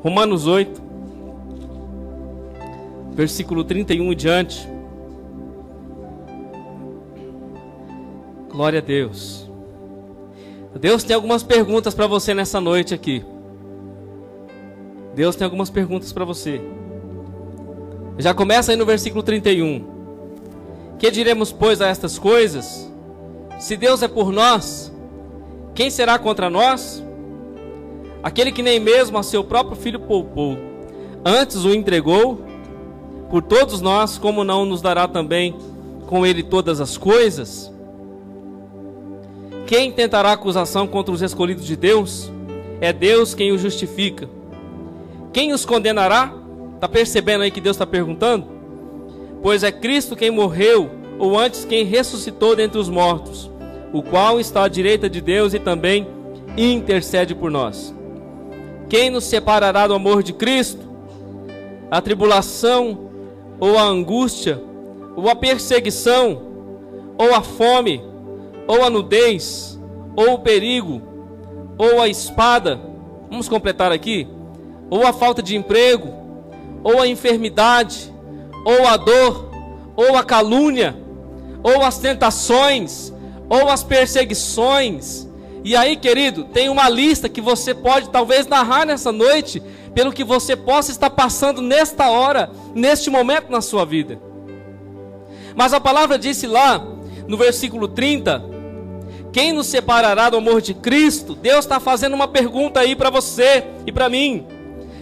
Romanos 8, versículo 31 e diante. Glória a Deus. Deus tem algumas perguntas para você nessa noite aqui. Deus tem algumas perguntas para você. Já começa aí no versículo 31. Que diremos, pois, a estas coisas? Se Deus é por nós, quem será contra nós? Aquele que nem mesmo a seu próprio Filho poupou, antes o entregou por todos nós, como não nos dará também com ele todas as coisas? Quem tentará acusação contra os escolhidos de Deus? É Deus quem os justifica. Quem os condenará? Está percebendo aí que Deus está perguntando? Pois é Cristo quem morreu, ou antes quem ressuscitou dentre os mortos, o qual está à direita de Deus e também intercede por nós. Quem nos separará do amor de Cristo? A tribulação, ou a angústia, ou a perseguição, ou a fome, ou a nudez, ou o perigo, ou a espada? Vamos completar aqui. Ou a falta de emprego, ou a enfermidade, ou a dor, ou a calúnia, ou as tentações, ou as perseguições. E aí, querido, tem uma lista que você pode talvez narrar nessa noite, pelo que você possa estar passando nesta hora, neste momento na sua vida. Mas a palavra disse lá, no versículo 30, quem nos separará do amor de Cristo? Deus está fazendo uma pergunta aí para você e para mim.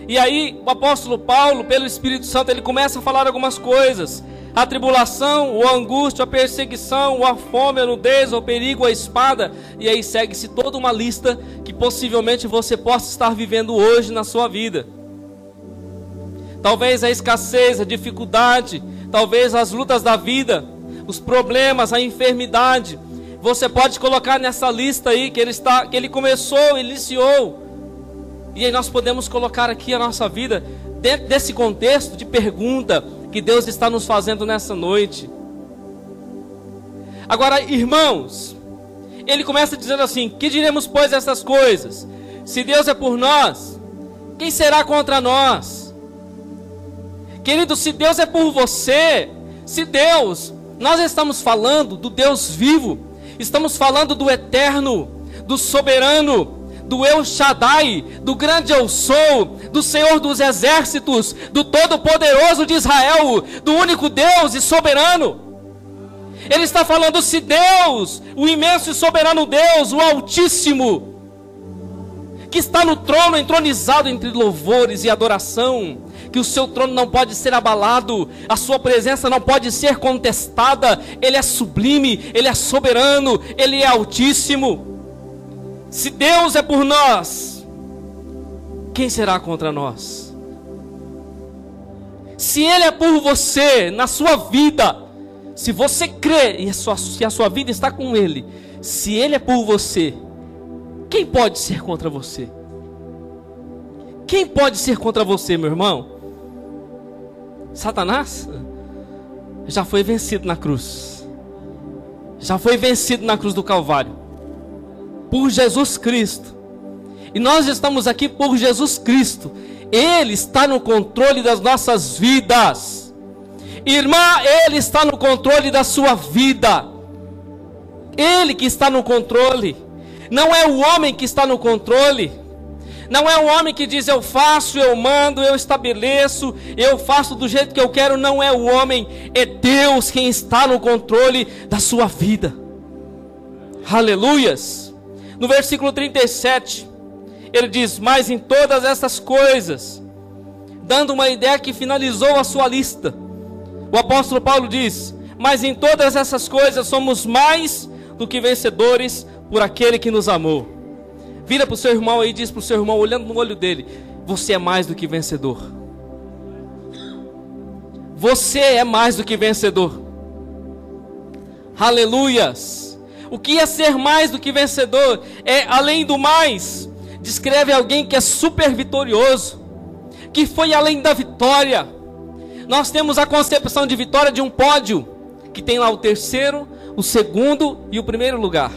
E aí o apóstolo Paulo, pelo Espírito Santo, ele começa a falar algumas coisas. A tribulação, a angústia, a perseguição, a fome, a nudez, o perigo, a espada. E aí segue-se toda uma lista que possivelmente você possa estar vivendo hoje na sua vida. Talvez a escassez, a dificuldade, talvez as lutas da vida, os problemas, a enfermidade. Você pode colocar nessa lista aí que ele começou, iniciou. E aí nós podemos colocar aqui a nossa vida dentro desse contexto de pergunta que Deus está nos fazendo nessa noite. Agora, irmãos, ele começa dizendo assim: que diremos, pois, essas coisas? Se Deus é por nós, quem será contra nós? Querido, se Deus é por você, nós estamos falando do Deus vivo, estamos falando do eterno, do soberano, do El Shaddai, do grande eu sou, do Senhor dos exércitos, do Todo-Poderoso de Israel, do único Deus e soberano. Ele está falando: se Deus, o imenso e soberano Deus, o Altíssimo, que está no trono, entronizado entre louvores e adoração, que o seu trono não pode ser abalado, a sua presença não pode ser contestada, Ele é sublime, Ele é soberano, Ele é Altíssimo. Se Deus é por nós, quem será contra nós? Se Ele é por você, na sua vida, se você crê e a sua vida está com Ele, se Ele é por você, quem pode ser contra você? Quem pode ser contra você, meu irmão? Satanás já foi vencido na cruz. Já foi vencido na cruz do Calvário por Jesus Cristo. E nós estamos aqui por Jesus Cristo. Ele está no controle das nossas vidas. Irmã, Ele está no controle da sua vida. Ele que está no controle. Não é o homem que está no controle. Não é o homem que diz: eu faço, eu mando, eu estabeleço, eu faço do jeito que eu quero. Não é o homem, é Deus quem está no controle da sua vida. Aleluias. No versículo 37, ele diz: mas em todas essas coisas, dando uma ideia que finalizou a sua lista, o apóstolo Paulo diz: mas em todas essas coisas somos mais do que vencedores por aquele que nos amou. Vira para o seu irmão aí e diz para o seu irmão, olhando no olho dele: você é mais do que vencedor. Você é mais do que vencedor. Aleluias. O que é ser mais do que vencedor? É, além do mais, descreve alguém que é super vitorioso, que foi além da vitória. Nós temos a concepção de vitória de um pódio, que tem lá o terceiro, o segundo e o primeiro lugar.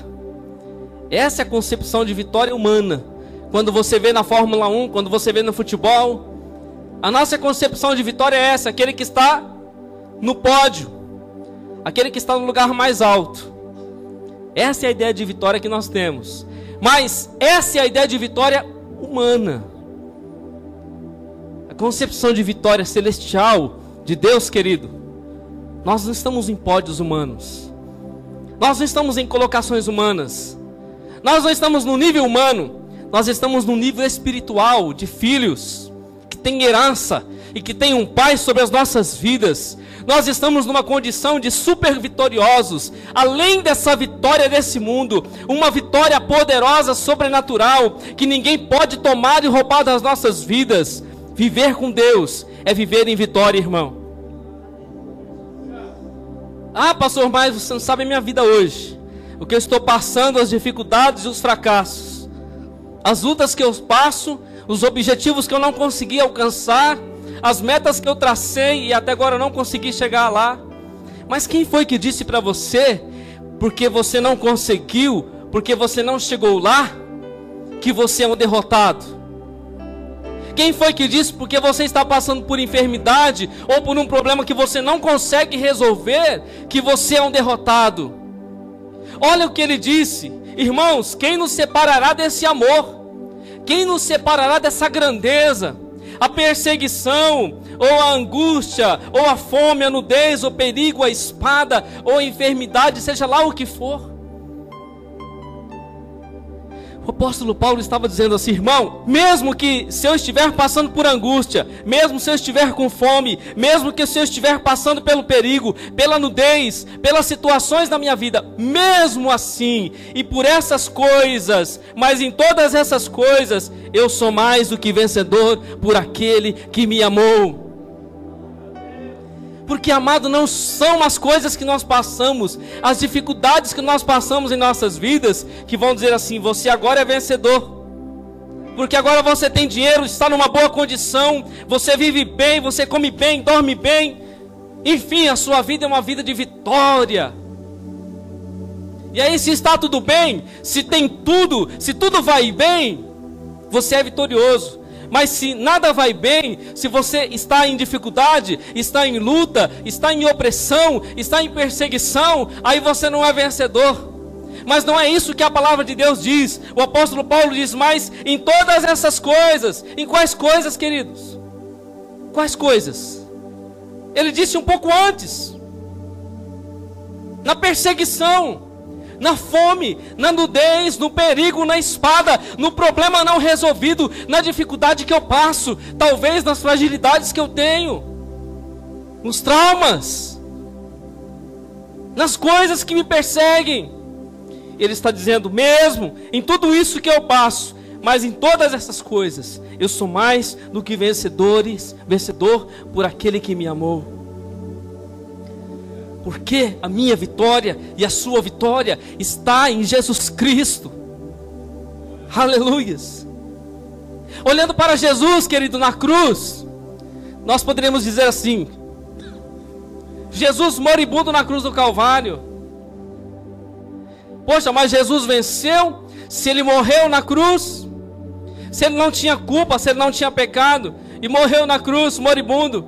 Essa é a concepção de vitória humana. quando você vê na Fórmula 1, quando você vê no futebol. A nossa concepção de vitória é essa: aquele que está no pódio, aquele que está no lugar mais alto. Essa é a ideia de vitória que nós temos. Mas essa é a ideia de vitória humana. A concepção de vitória celestial de Deus, querido, nós não estamos em pódios humanos, nós não estamos em colocações humanas, nós não estamos no nível humano, nós estamos no nível espiritual de filhos que tem herança e que tem um Pai sobre as nossas vidas. Nós estamos numa condição de super vitoriosos, além dessa vitória desse mundo, uma vitória poderosa, sobrenatural, que ninguém pode tomar e roubar das nossas vidas. Viver com Deus é viver em vitória, irmão. Ah, pastor, mas você não sabe a minha vida hoje, o que eu estou passando, as dificuldades e os fracassos, as lutas que eu passo, os objetivos que eu não consegui alcançar, as metas que eu tracei e até agora não consegui chegar lá. Mas quem foi que disse para você, porque você não conseguiu, porque você não chegou lá, que você é um derrotado? Quem foi que disse, porque você está passando por enfermidade ou por um problema que você não consegue resolver, que você é um derrotado? Olha o que ele disse: irmãos, quem nos separará desse amor? Quem nos separará dessa grandeza? A perseguição, ou a angústia, ou a fome, a nudez, o perigo, a espada, ou a enfermidade, seja lá o que for. O apóstolo Paulo estava dizendo assim: irmão, mesmo que se eu estiver passando por angústia, mesmo se eu estiver com fome, mesmo que se eu estiver passando pelo perigo, pela nudez, pelas situações da minha vida, mesmo assim, e por essas coisas, mas em todas essas coisas, eu sou mais do que vencedor por aquele que me amou. Porque, amado, não são as coisas que nós passamos, as dificuldades que nós passamos em nossas vidas, que vão dizer assim: você agora é vencedor, porque agora você tem dinheiro, está numa boa condição, você vive bem, você come bem, dorme bem, enfim, a sua vida é uma vida de vitória. E aí, se está tudo bem, se tem tudo, se tudo vai bem, você é vitorioso. Mas se nada vai bem, se você está em dificuldade, está em luta, está em opressão, está em perseguição, aí você não é vencedor. Mas não é isso que a palavra de Deus diz. O apóstolo Paulo diz: mas em todas essas coisas. Em quais coisas, queridos? Quais coisas? Ele disse um pouco antes: na perseguição, na fome, na nudez, no perigo, na espada, no problema não resolvido, na dificuldade que eu passo, talvez nas fragilidades que eu tenho, nos traumas, nas coisas que me perseguem. Ele está dizendo: mesmo em tudo isso que eu passo, mas em todas essas coisas, eu sou mais do que vencedor por aquele que me amou. Porque a minha vitória e a sua vitória está em Jesus Cristo. Aleluias. Olhando para Jesus, querido, na cruz, nós poderíamos dizer assim: Jesus moribundo na cruz do Calvário. Poxa, mas Jesus venceu? Se ele morreu na cruz, se ele não tinha culpa, se ele não tinha pecado, e morreu na cruz moribundo,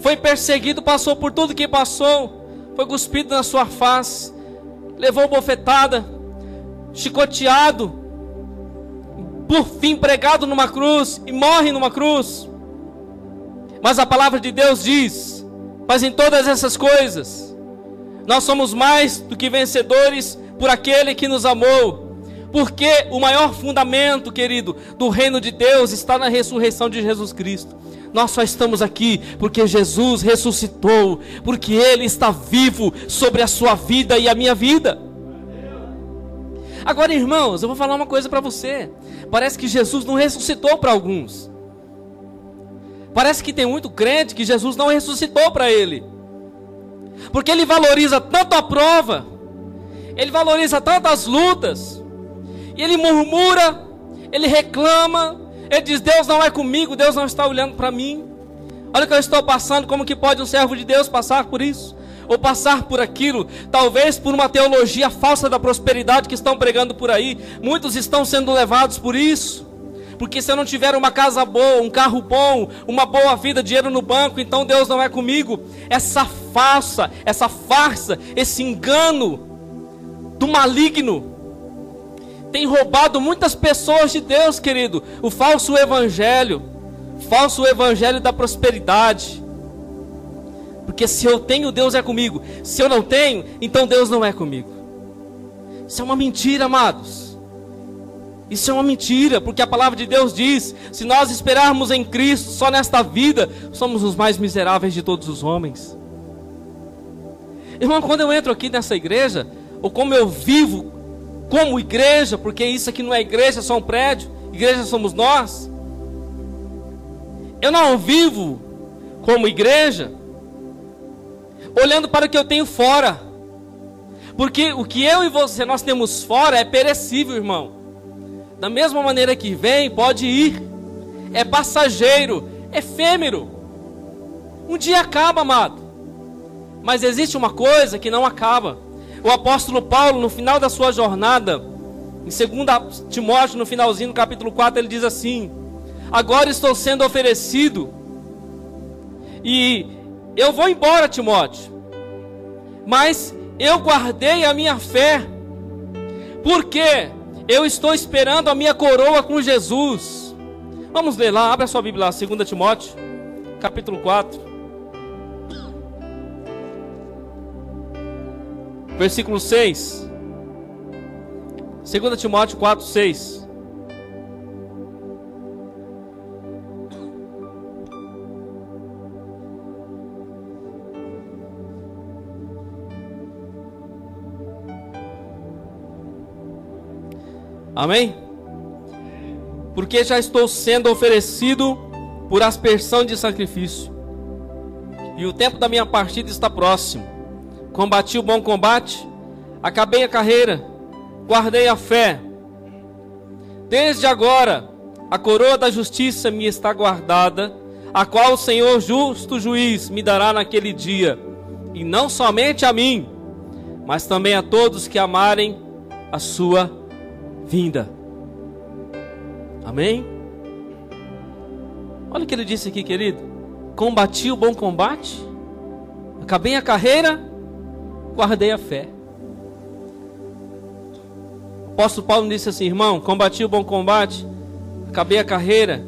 foi perseguido, passou por tudo que passou, foi cuspido na sua face, levou bofetada, chicoteado, por fim pregado numa cruz, e morre numa cruz. Mas a palavra de Deus diz: mas em todas essas coisas, nós somos mais do que vencedores por aquele que nos amou. Porque o maior fundamento, querido, do reino de Deus está na ressurreição de Jesus Cristo. Nós só estamos aqui porque Jesus ressuscitou, porque Ele está vivo sobre a sua vida e a minha vida. Agora, irmãos, eu vou falar uma coisa para você. Parece que Jesus não ressuscitou para alguns. Parece que tem muito crente que Jesus não ressuscitou para ele, porque ele valoriza tanto a prova, ele valoriza tanto as lutas, e ele murmura, ele reclama, ele diz: Deus não é comigo, Deus não está olhando para mim. Olha o que eu estou passando, como que pode um servo de Deus passar por isso? Ou passar por aquilo, talvez por uma teologia falsa da prosperidade que estão pregando por aí. Muitos estão sendo levados por isso. porque se eu não tiver uma casa boa, um carro bom, uma boa vida, dinheiro no banco, então Deus não é comigo. Essa farsa, esse engano do maligno tem roubado muitas pessoas de Deus, querido. O falso evangelho da prosperidade. Porque se eu tenho, Deus é comigo. Se eu não tenho, então Deus não é comigo. Isso é uma mentira, amados. Isso é uma mentira, porque a palavra de Deus diz: se nós esperarmos em Cristo só nesta vida, somos os mais miseráveis de todos os homens. Irmão, quando eu entro aqui nessa igreja, ou como eu vivo como igreja, porque isso aqui não é igreja, é só um prédio, igreja somos nós. Eu não vivo como igreja olhando para o que eu tenho fora, porque o que eu e você nós temos fora é perecível, irmão. Da mesma maneira que vem, pode ir, é passageiro, efêmero, um dia acaba, amado. Mas existe uma coisa que não acaba. O apóstolo Paulo, no final da sua jornada, em 2 Timóteo, no finalzinho do capítulo 4, ele diz assim: agora estou sendo oferecido, e eu vou embora, Timóteo, mas eu guardei a minha fé, porque eu estou esperando a minha coroa com Jesus. Vamos ler lá, abre a sua Bíblia lá, 2 Timóteo, capítulo 4. Versículo 6. 2 Timóteo 4, 6. Amém? Porque já estou sendo oferecido por aspersão de sacrifício, e o tempo da minha partida está próximo. Combati o bom combate, acabei a carreira, guardei a fé. Desde agora, a coroa da justiça me está guardada, a qual o Senhor justo juiz me dará naquele dia, e não somente a mim, mas também a todos que amarem a sua vinda. Amém? Olha o que ele disse aqui, querido: combati o bom combate, acabei a carreira, guardei a fé. O apóstolo Paulo disse assim: irmão, combati o bom combate, acabei a carreira,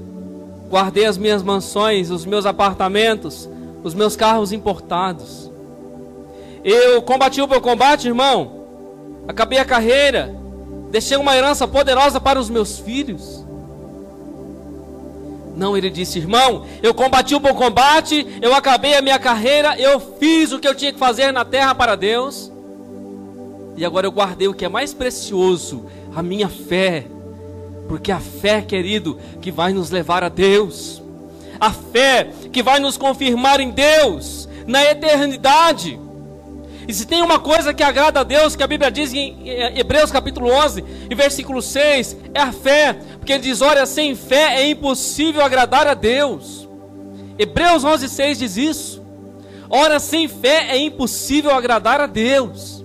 guardei as minhas mansões, os meus apartamentos, os meus carros importados. Eu combati o bom combate, irmão, acabei a carreira, deixei uma herança poderosa para os meus filhos. Não, ele disse: irmão, eu combati o bom combate, eu acabei a minha carreira, eu fiz o que eu tinha que fazer na terra para Deus, e agora eu guardei o que é mais precioso, a minha fé. Porque a fé, querido, que vai nos levar a Deus, a fé que vai nos confirmar em Deus, na eternidade. E se tem uma coisa que agrada a Deus, que a Bíblia diz em Hebreus capítulo 11, e versículo 6, é a fé. Porque ele diz: olha, sem fé é impossível agradar a Deus. Hebreus 11, 6 diz isso. Ora, sem fé é impossível agradar a Deus.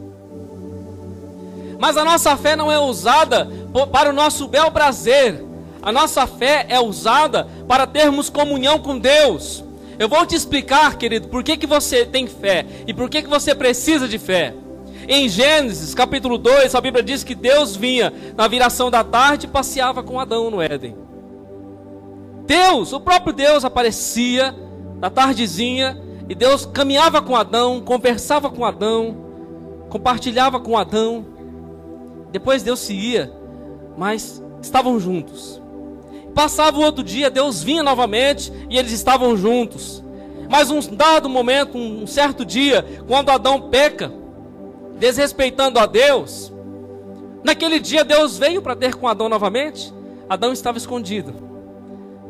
Mas a nossa fé não é usada para o nosso bel prazer. A nossa fé é usada para termos comunhão com Deus. Eu vou te explicar, querido, por que você tem fé e por que você precisa de fé. Em Gênesis capítulo 2, a Bíblia diz que Deus vinha na viração da tarde e passeava com Adão no Éden. Deus, o próprio Deus, aparecia na tardezinha e Deus caminhava com Adão, conversava com Adão, compartilhava com Adão. Depois Deus se ia, mas estavam juntos. Passava o outro dia, Deus vinha novamente e eles estavam juntos. Mas um dado momento, um certo dia, quando Adão peca, desrespeitando a Deus, naquele dia Deus veio para ter com Adão novamente. Adão estava escondido,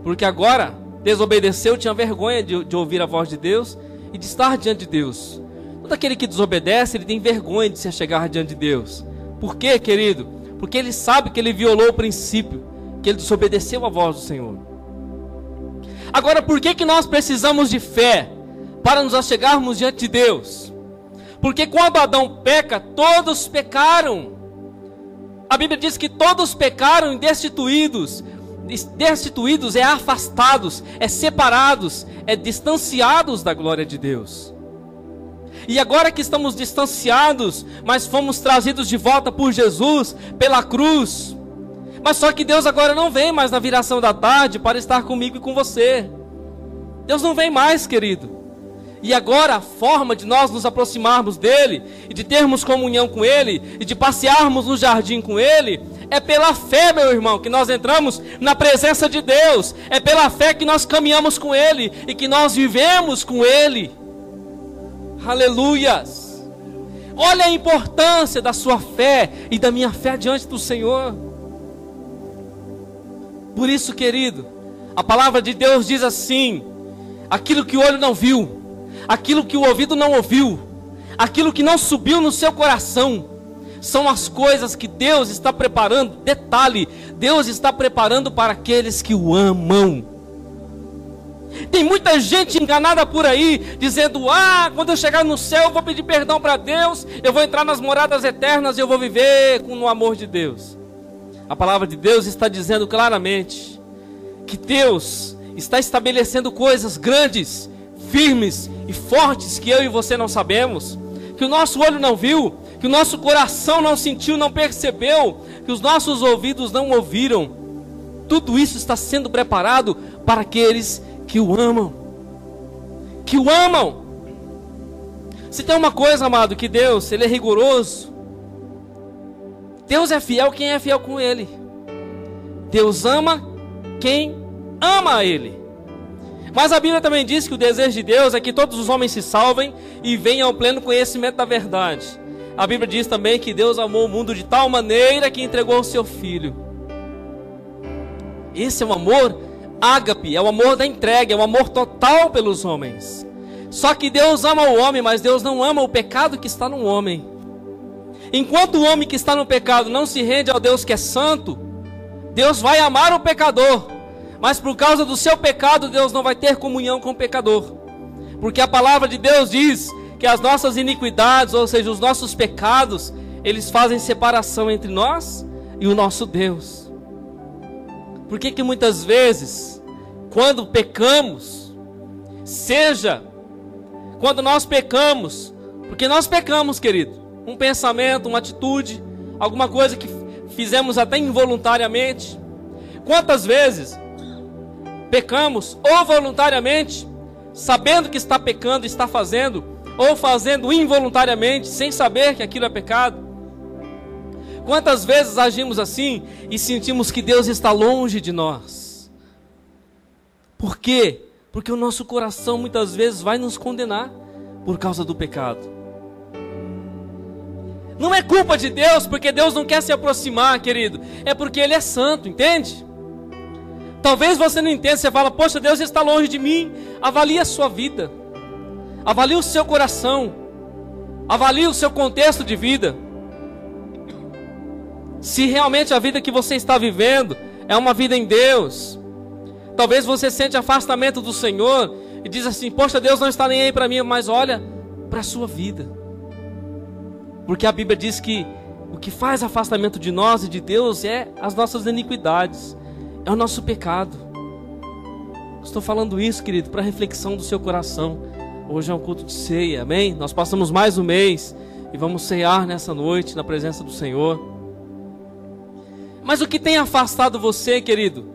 porque agora desobedeceu, tinha vergonha de ouvir a voz de Deus e de estar diante de Deus. Todo aquele que desobedece, ele tem vergonha de se chegar diante de Deus. Por quê, querido? Porque ele sabe que ele violou o princípio, que ele desobedeceu a voz do Senhor. Agora, por que nós precisamos de fé para nos achegarmos diante de Deus? Porque quando Adão peca, todos pecaram. A Bíblia diz que todos pecaram e destituídos destituídos é afastados, é separados, é distanciados da glória de Deus. E agora que estamos distanciados, mas fomos trazidos de volta por Jesus, pela cruz. Mas só que Deus agora não vem mais na viração da tarde para estar comigo e com você. Deus não vem mais, querido. E agora a forma de nós nos aproximarmos dele, e de termos comunhão com ele, e de passearmos no jardim com ele, é pela fé, meu irmão, que nós entramos na presença de Deus. É pela fé que nós caminhamos com ele, e que nós vivemos com ele. Aleluias! Olha a importância da sua fé e da minha fé diante do Senhor. Por isso, querido, a palavra de Deus diz assim: aquilo que o olho não viu, aquilo que o ouvido não ouviu, aquilo que não subiu no seu coração, são as coisas que Deus está preparando. Detalhe, Deus está preparando para aqueles que o amam. Tem muita gente enganada por aí, dizendo: quando eu chegar no céu eu vou pedir perdão para Deus, eu vou entrar nas moradas eternas e eu vou viver no amor de Deus. A palavra de Deus está dizendo claramente que Deus está estabelecendo coisas grandes, firmes e fortes que eu e você não sabemos, que o nosso olho não viu, que o nosso coração não sentiu, não percebeu, que os nossos ouvidos não ouviram. Tudo isso está sendo preparado para aqueles que o amam. Que o amam. Se tem uma coisa, amado, que Deus, Ele é rigoroso. Deus é fiel quem é fiel com Ele. Deus ama quem ama a Ele. Mas a Bíblia também diz que o desejo de Deus é que todos os homens se salvem e venham ao pleno conhecimento da verdade. A Bíblia diz também que Deus amou o mundo de tal maneira que entregou o seu Filho. Esse é o amor ágape, é o amor da entrega, é o amor total pelos homens. Só que Deus ama o homem, mas Deus não ama o pecado que está no homem. Enquanto o homem que está no pecado não se rende ao Deus que é santo, Deus vai amar o pecador. Mas por causa do seu pecado, Deus não vai ter comunhão com o pecador. Porque a palavra de Deus diz que as nossas iniquidades, ou seja, os nossos pecados, eles fazem separação entre nós e o nosso Deus. Por que muitas vezes, quando pecamos, seja quando nós pecamos, porque nós pecamos, querido, um pensamento, uma atitude, alguma coisa que fizemos até involuntariamente. Quantas vezes pecamos ou voluntariamente, sabendo que está pecando, está fazendo, ou fazendo involuntariamente, sem saber que aquilo é pecado? Quantas vezes agimos assim e sentimos que Deus está longe de nós? Por quê? Porque o nosso coração muitas vezes vai nos condenar por causa do pecado. Não é culpa de Deus, porque Deus não quer se aproximar, querido. É porque Ele é santo, entende? Talvez você não entenda, você fala: poxa, Deus está longe de mim. Avalie a sua vida, avalie o seu coração, avalie o seu contexto de vida. Se realmente a vida que você está vivendo é uma vida em Deus. Talvez você sente afastamento do Senhor e diz assim: poxa, Deus não está nem aí para mim. Mas olha para a sua vida, porque a Bíblia diz que o que faz afastamento de nós e de Deus é as nossas iniquidades, é o nosso pecado. Estou falando isso, querido, para reflexão do seu coração. Hoje é um culto de ceia, amém? Nós passamos mais um mês e vamos cear nessa noite na presença do Senhor. Mas o que tem afastado você, querido,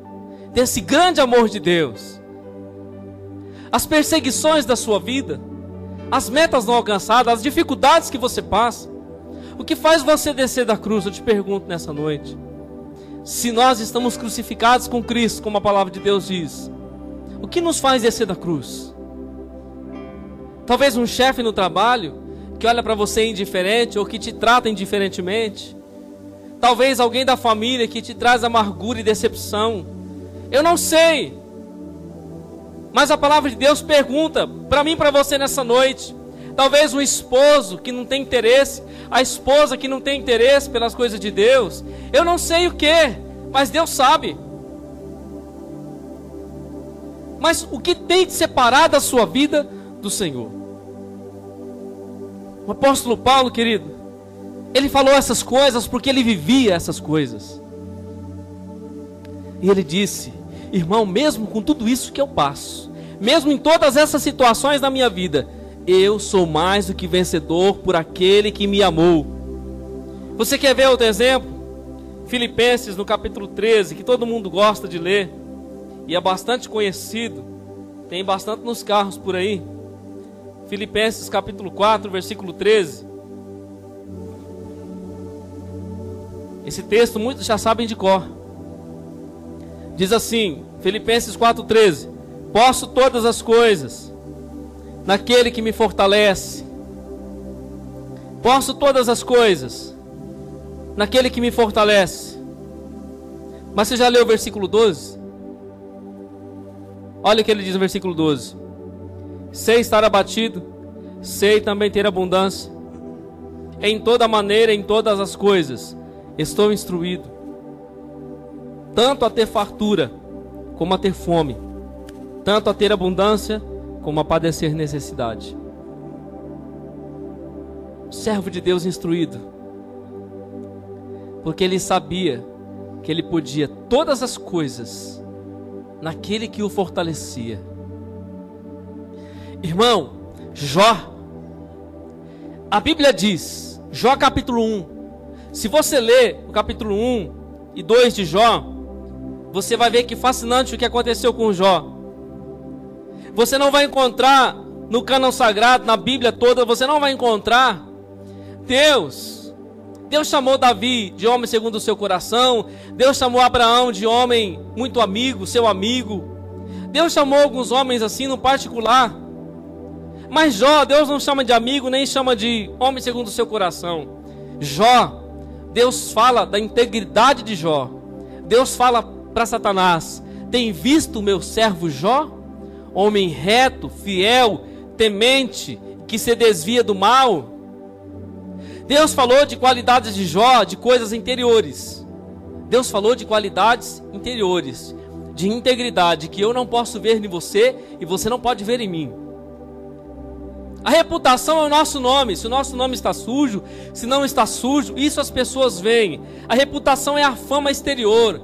desse grande amor de Deus? As perseguições da sua vida, as metas não alcançadas, as dificuldades que você passa. O que faz você descer da cruz? Eu te pergunto nessa noite. Se nós estamos crucificados com Cristo, como a palavra de Deus diz, o que nos faz descer da cruz? Talvez um chefe no trabalho que olha para você indiferente ou que te trata indiferentemente. Talvez alguém da família que te traz amargura e decepção. Eu não sei. Mas a palavra de Deus pergunta para mim e para você nessa noite. Talvez um esposo que não tem interesse, a esposa que não tem interesse pelas coisas de Deus. Eu não sei o que, mas Deus sabe. Mas o que tem te separado da sua vida do Senhor? O apóstolo Paulo, querido, ele falou essas coisas porque ele vivia essas coisas. E ele disse: irmão, mesmo com tudo isso que eu passo, mesmo em todas essas situações da minha vida, eu sou mais do que vencedor por aquele que me amou. Você quer ver outro exemplo? Filipenses no capítulo 13, que todo mundo gosta de ler, e é bastante conhecido, tem bastante nos carros por aí. Filipenses capítulo 4, versículo 13. Esse texto muitos já sabem de cor. Diz assim, Filipenses 4,13: posso todas as coisas naquele que me fortalece. Posso todas as coisas naquele que me fortalece. Mas você já leu o versículo 12? Olha o que ele diz no versículo 12: sei estar abatido, sei também ter abundância. Em toda maneira, em todas as coisas, estou instruído, tanto a ter fartura, como a ter fome, tanto a ter abundância, como a padecer necessidade. Servo de Deus instruído, porque ele sabia que ele podia todas as coisas naquele que o fortalecia. Irmão, Jó, a Bíblia diz, Jó capítulo 1, se você ler o capítulo 1 e 2 de Jó, você vai ver que fascinante o que aconteceu com Jó. Você não vai encontrar no cânon sagrado, na Bíblia toda, você não vai encontrar Deus chamou Davi de homem segundo o seu coração. Deus chamou Abraão de homem muito amigo, seu amigo. Deus chamou alguns homens assim no particular. Mas Jó, Deus não chama de amigo, nem chama de homem segundo o seu coração. Jó, Deus fala da integridade de Jó. Deus fala para Satanás: tem visto o meu servo Jó? Homem reto, fiel, temente, que se desvia do mal. Deus falou de qualidades de Jó, de coisas interiores. Deus falou de qualidades interiores, de integridade, que eu não posso ver em você e você não pode ver em mim. A reputação é o nosso nome. Se o nosso nome está sujo, se não está sujo, isso as pessoas veem. A reputação é a fama exterior.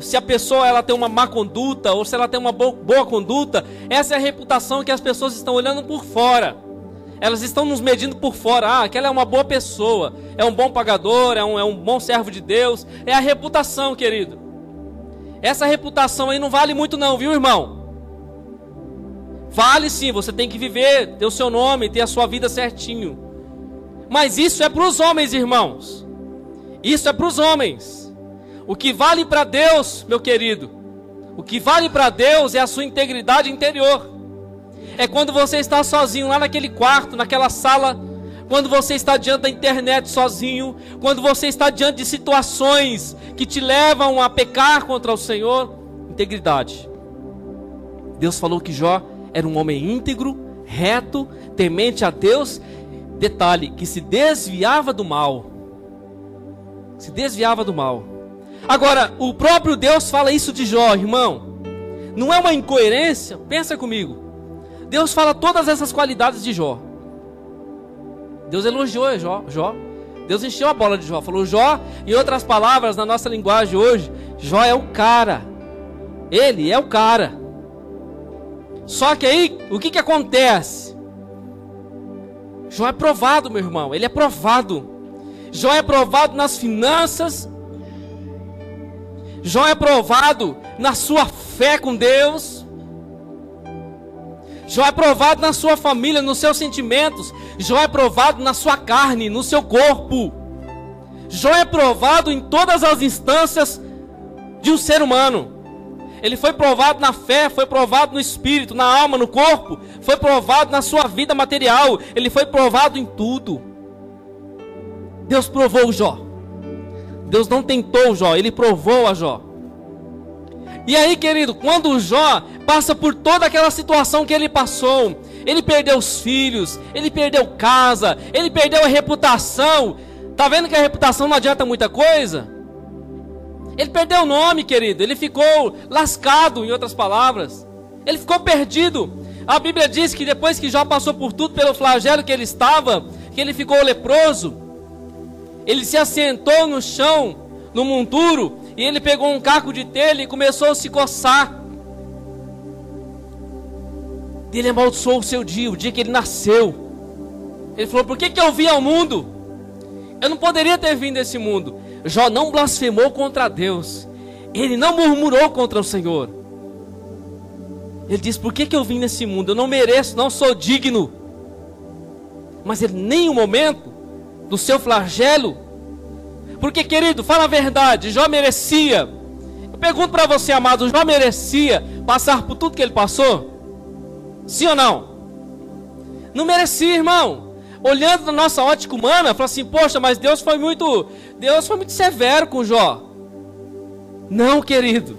Se a pessoa ela tem uma má conduta ou se ela tem uma boa conduta, essa é a reputação que as pessoas estão olhando por fora. Elas estão nos medindo por fora. Aquela é uma boa pessoa, é um bom pagador, é um bom servo de Deus. É a reputação, querido. Essa reputação aí não vale muito não, viu, irmão? Vale sim, você tem que viver, ter o seu nome, ter a sua vida certinho. Mas isso é para os homens, irmãos. Isso é para os homens. O que vale para Deus, meu querido, o que vale para Deus é a sua integridade interior. É quando você está sozinho lá naquele quarto, naquela sala, quando você está diante da internet sozinho, quando você está diante de situações que te levam a pecar contra o Senhor. Integridade. Deus falou que Jó era um homem íntegro, reto, temente a Deus. Detalhe, que se desviava do mal. Se desviava do mal. Agora, o próprio Deus fala isso de Jó, irmão. Não é uma incoerência? Pensa comigo. Deus fala todas essas qualidades de Jó. Deus elogiou Jó. Deus encheu a bola de Jó. Falou: Jó, em outras palavras, na nossa linguagem hoje, Jó é o cara. Ele é o cara. Só que aí, o que acontece? Jó é provado, meu irmão. Ele é provado. Jó é provado nas finanças. Jó é provado na sua fé com Deus. Jó é provado na sua família, nos seus sentimentos. Jó é provado na sua carne, no seu corpo. Jó é provado em todas as instâncias de um ser humano. Ele foi provado na fé, foi provado no espírito, na alma, no corpo. Foi provado na sua vida material. Ele foi provado em tudo. Deus provou Jó. Deus não tentou Jó, ele provou a Jó. E aí, querido, quando o Jó passa por toda aquela situação que ele passou, ele perdeu os filhos, ele perdeu casa, ele perdeu a reputação. Tá vendo que a reputação não adianta muita coisa? Ele perdeu o nome, querido. Ele ficou lascado, em outras palavras. Ele ficou perdido. A Bíblia diz que depois que Jó passou por tudo, pelo flagelo que ele estava, que ele ficou leproso, ele se assentou no chão, no monturo, E ele pegou um caco de telha e começou a se coçar. Ele amaldiçoou o seu dia, o dia que ele nasceu. Ele falou: por que eu vim ao mundo? Eu não poderia ter vindo a esse mundo. Jó não blasfemou contra Deus. Ele não murmurou contra o Senhor. Ele disse: por que eu vim nesse mundo? Eu não mereço, não sou digno. Mas ele, nem um momento do seu flagelo. Porque, querido, fala a verdade, Jó merecia. Eu pergunto para você, amado, Jó merecia passar por tudo que ele passou? Sim ou não? Não merecia, irmão. Olhando na nossa ótica humana, fala assim: poxa, mas Deus foi muito severo com Jó. Não, querido.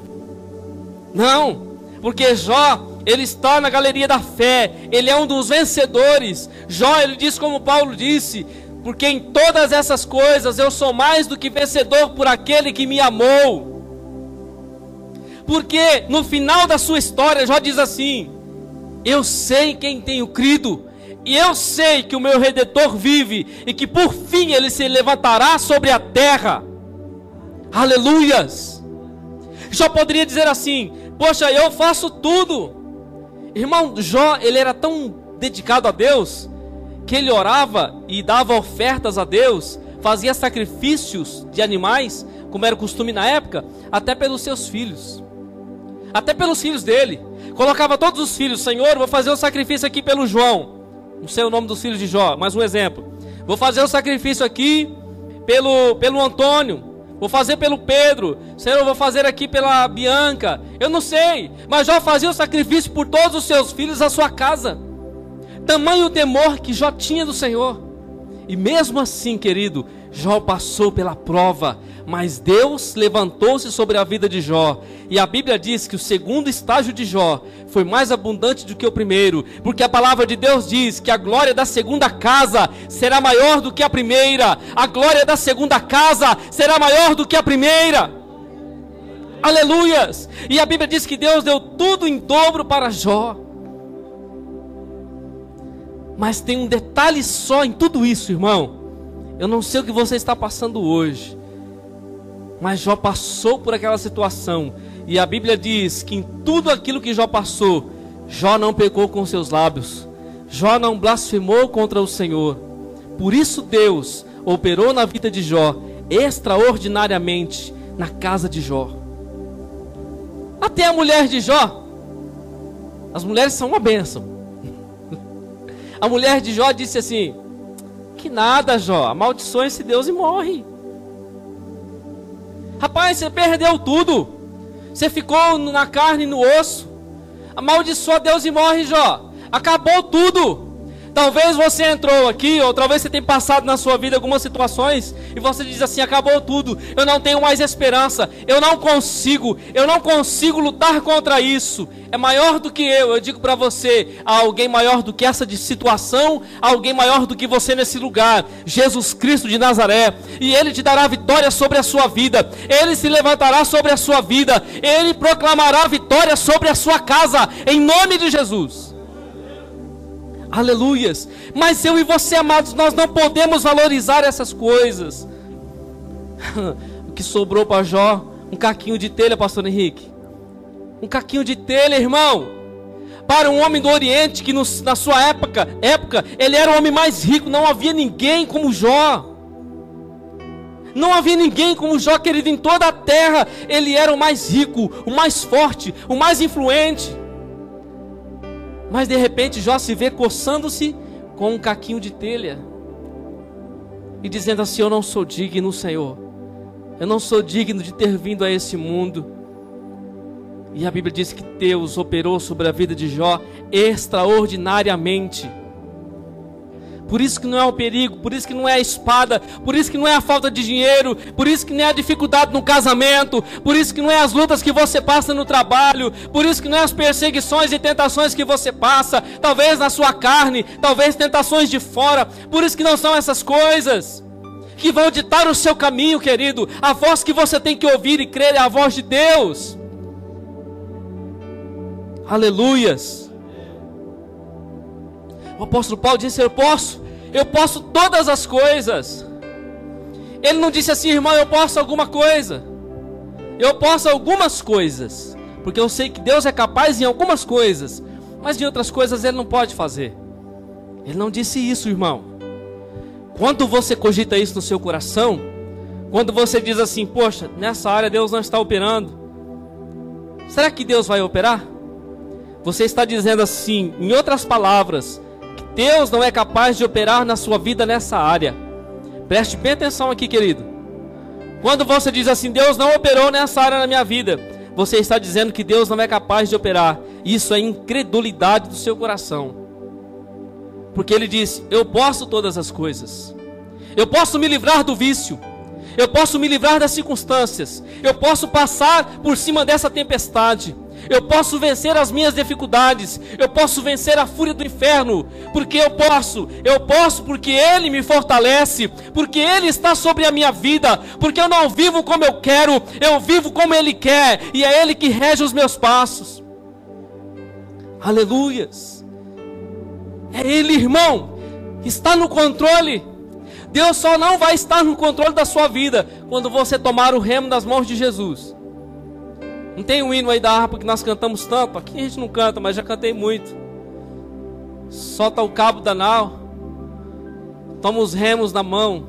Não. Porque Jó, ele está na galeria da fé. Ele é um dos vencedores. Jó, ele diz como Paulo disse: porque em todas essas coisas eu sou mais do que vencedor por aquele que me amou. Porque no final da sua história, Jó diz assim: eu sei quem tenho crido, e eu sei que o meu Redentor vive, e que por fim ele se levantará sobre a terra. Aleluias. Jó poderia dizer assim: poxa, eu faço tudo. Irmão, Jó, ele era tão dedicado a Deus, que ele orava e dava ofertas a Deus, fazia sacrifícios de animais, como era o costume na época, até pelos seus filhos, até pelos filhos dele. Colocava todos os filhos: Senhor, vou fazer um sacrifício aqui pelo João. Não sei o nome dos filhos de Jó, mas um exemplo. Vou fazer um sacrifício aqui pelo Antônio. Vou fazer pelo Pedro. Senhor, eu vou fazer aqui pela Bianca. Eu não sei, mas Jó fazia o sacrifício por todos os seus filhos, a sua casa. Tamanho o temor que Jó tinha do Senhor. E mesmo assim, querido, Jó passou pela prova, mas Deus levantou-se sobre a vida de Jó. E a Bíblia diz que o segundo estágio de Jó foi mais abundante do que o primeiro, porque a palavra de Deus diz que a glória da segunda casa será maior do que a primeira. A glória da segunda casa será maior do que a primeira. Aleluias. E a Bíblia diz que Deus deu tudo em dobro para Jó. Mas tem um detalhe só em tudo isso, irmão. Eu não sei o que você está passando hoje, mas Jó passou por aquela situação. E a Bíblia diz que em tudo aquilo que Jó passou, Jó não pecou com seus lábios. Jó não blasfemou contra o Senhor. Por isso Deus operou na vida de Jó extraordinariamente na casa de Jó. Até a mulher de Jó. As mulheres são uma bênção. A mulher de Jó disse assim: que nada, Jó, amaldiçoa esse Deus e morre. Rapaz, você perdeu tudo. Você ficou na carne e no osso. Amaldiçoa Deus e morre, Jó. Acabou tudo. Talvez você entrou aqui, ou talvez você tenha passado na sua vida algumas situações, e você diz assim: acabou tudo, eu não tenho mais esperança, eu não consigo lutar contra isso, é maior do que eu digo para você, há alguém maior do que essa situação, há alguém maior do que você nesse lugar, Jesus Cristo de Nazaré, e Ele te dará vitória sobre a sua vida, Ele se levantará sobre a sua vida, Ele proclamará vitória sobre a sua casa, em nome de Jesus. Aleluias. Mas eu e você, amados, nós não podemos valorizar essas coisas. O que sobrou para Jó? Um caquinho de telha, pastor Henrique. Um caquinho de telha, irmão. Para um homem do Oriente que na sua época, ele era o homem mais rico. Não havia ninguém como Jó. Não havia ninguém como Jó, querido, em toda a terra. Ele era o mais rico, o mais forte, o mais influente. Mas de repente Jó se vê coçando-se com um caquinho de telha e dizendo assim: eu não sou digno, Senhor. Eu não sou digno de ter vindo a esse mundo. E a Bíblia diz que Deus operou sobre a vida de Jó extraordinariamente. Por isso que não é o perigo, por isso que não é a espada, por isso que não é a falta de dinheiro, por isso que não é a dificuldade no casamento, por isso que não é as lutas que você passa no trabalho, por isso que não é as perseguições e tentações que você passa, talvez na sua carne, talvez tentações de fora, por isso que não são essas coisas que vão ditar o seu caminho, querido. A voz que você tem que ouvir e crer é a voz de Deus. Aleluias. O apóstolo Paulo disse: eu posso todas as coisas. Ele não disse assim: irmão, eu posso alguma coisa. Eu posso algumas coisas, porque eu sei que Deus é capaz em algumas coisas, mas de outras coisas Ele não pode fazer. Ele não disse isso, irmão. Quando você cogita isso no seu coração, quando você diz assim, poxa, nessa área Deus não está operando, será que Deus vai operar? Você está dizendo assim, em outras palavras, que Deus não é capaz de operar na sua vida nessa área. Preste bem atenção aqui, querido. Quando você diz assim, Deus não operou nessa área na minha vida, você está dizendo que Deus não é capaz de operar. Isso é incredulidade do seu coração. Porque Ele disse, eu posso todas as coisas. Eu posso me livrar do vício. Eu posso me livrar das circunstâncias. Eu posso passar por cima dessa tempestade. Eu posso vencer as minhas dificuldades. Eu posso vencer a fúria do inferno. Porque eu posso porque Ele me fortalece. Porque Ele está sobre a minha vida. Porque eu não vivo como eu quero, eu vivo como Ele quer. E é Ele que rege os meus passos. Aleluias. É Ele, irmão, que está no controle. Deus só não vai estar no controle da sua vida quando você tomar o remo das mãos de Jesus. Não tem um hino aí da harpa que nós cantamos tanto? Aqui a gente não canta, mas já cantei muito. Solta o cabo da nau, toma os remos na mão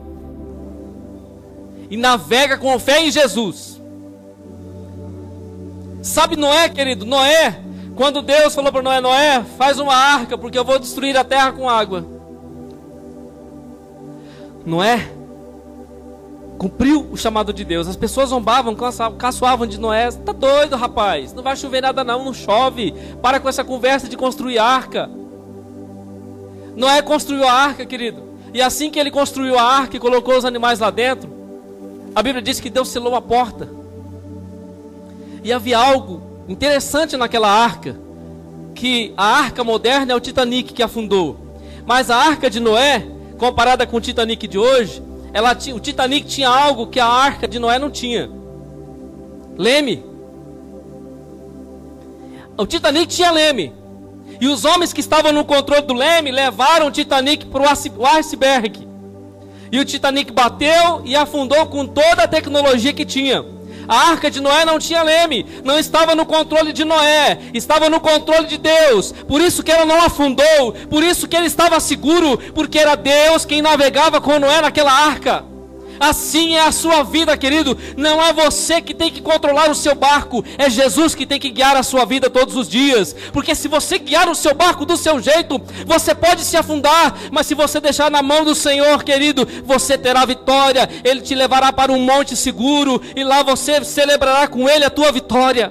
e navega com fé em Jesus. Sabe Noé, querido? Noé, quando Deus falou para Noé, Noé, faz uma arca porque eu vou destruir a terra com água. Noé cumpriu o chamado de Deus. As pessoas zombavam, caçoavam de Noé. Tá doido, rapaz, não vai chover nada não chove. Para com essa conversa de construir arca. Noé construiu a arca, querido. E assim que ele construiu a arca e colocou os animais lá dentro, a Bíblia diz que Deus selou a porta. E havia algo interessante naquela arca, que a arca moderna é o Titanic que afundou. Mas a arca de Noé, comparada com o Titanic de hoje, o Titanic tinha algo que a arca de Noé não tinha. Leme. O Titanic tinha leme. E os homens que estavam no controle do leme levaram o Titanic para o iceberg. E o Titanic bateu e afundou com toda a tecnologia que tinha. A arca de Noé não tinha leme, não estava no controle de Noé, estava no controle de Deus. Por isso que ela não afundou, por isso que ele estava seguro, porque era Deus quem navegava com Noé naquela arca. Assim é a sua vida, querido. Não é você que tem que controlar o seu barco, é Jesus que tem que guiar a sua vida todos os dias. Porque se você guiar o seu barco do seu jeito, você pode se afundar. Mas se você deixar na mão do Senhor, querido, você terá vitória. Ele te levará para um monte seguro e lá você celebrará com Ele a tua vitória.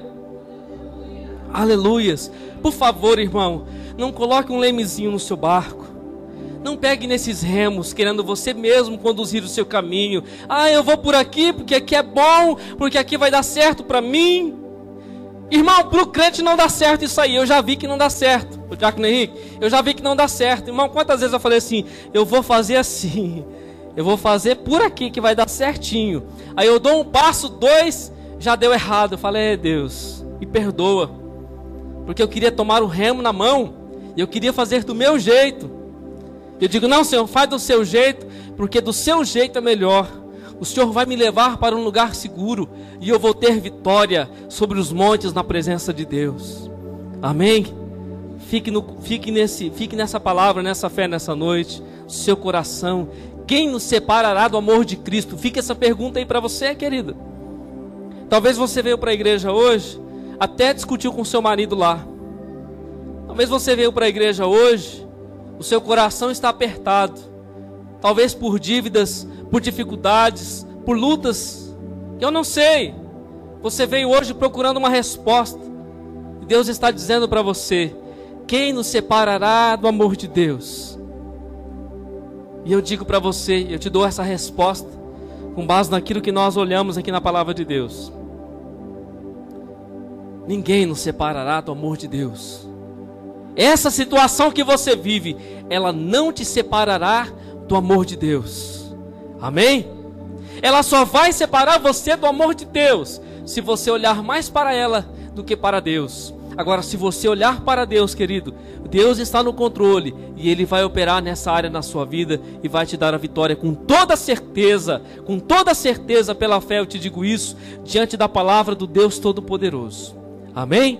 Aleluias. Por favor, irmão, não coloque um lemezinho no seu barco. Não pegue nesses remos, querendo você mesmo conduzir o seu caminho. Ah, eu vou por aqui, porque aqui é bom, porque aqui vai dar certo para mim. Irmão, para o crente não dá certo isso aí. Eu já vi que não dá certo. O Diácono Henrique, eu já vi que não dá certo. Irmão, quantas vezes eu falei assim, eu vou fazer assim, eu vou fazer por aqui que vai dar certinho. Aí eu dou um passo, dois, já deu errado. Eu falei, Deus, me perdoa. Porque eu queria tomar o remo na mão, e eu queria fazer do meu jeito. Eu digo, não, Senhor, faz do seu jeito, porque do seu jeito é melhor. O Senhor vai me levar para um lugar seguro, e eu vou ter vitória sobre os montes na presença de Deus. Amém? Fique nessa palavra, nessa fé, nessa noite, no seu coração. Quem nos separará do amor de Cristo? Fica essa pergunta aí para você, querida. Talvez você veio para a igreja hoje, até discutiu com seu marido lá. Talvez você veio para a igreja hoje, o seu coração está apertado, talvez por dívidas, por dificuldades, por lutas, eu não sei. Você veio hoje procurando uma resposta, e Deus está dizendo para você, quem nos separará do amor de Deus? E eu digo para você, eu te dou essa resposta, com base naquilo que nós olhamos aqui na palavra de Deus. Ninguém nos separará do amor de Deus. Essa situação que você vive, ela não te separará do amor de Deus. Amém? Ela só vai separar você do amor de Deus se você olhar mais para ela do que para Deus. Agora, se você olhar para Deus, querido, Deus está no controle e Ele vai operar nessa área na sua vida e vai te dar a vitória com toda certeza, pela fé eu te digo isso, diante da palavra do Deus Todo-Poderoso. Amém?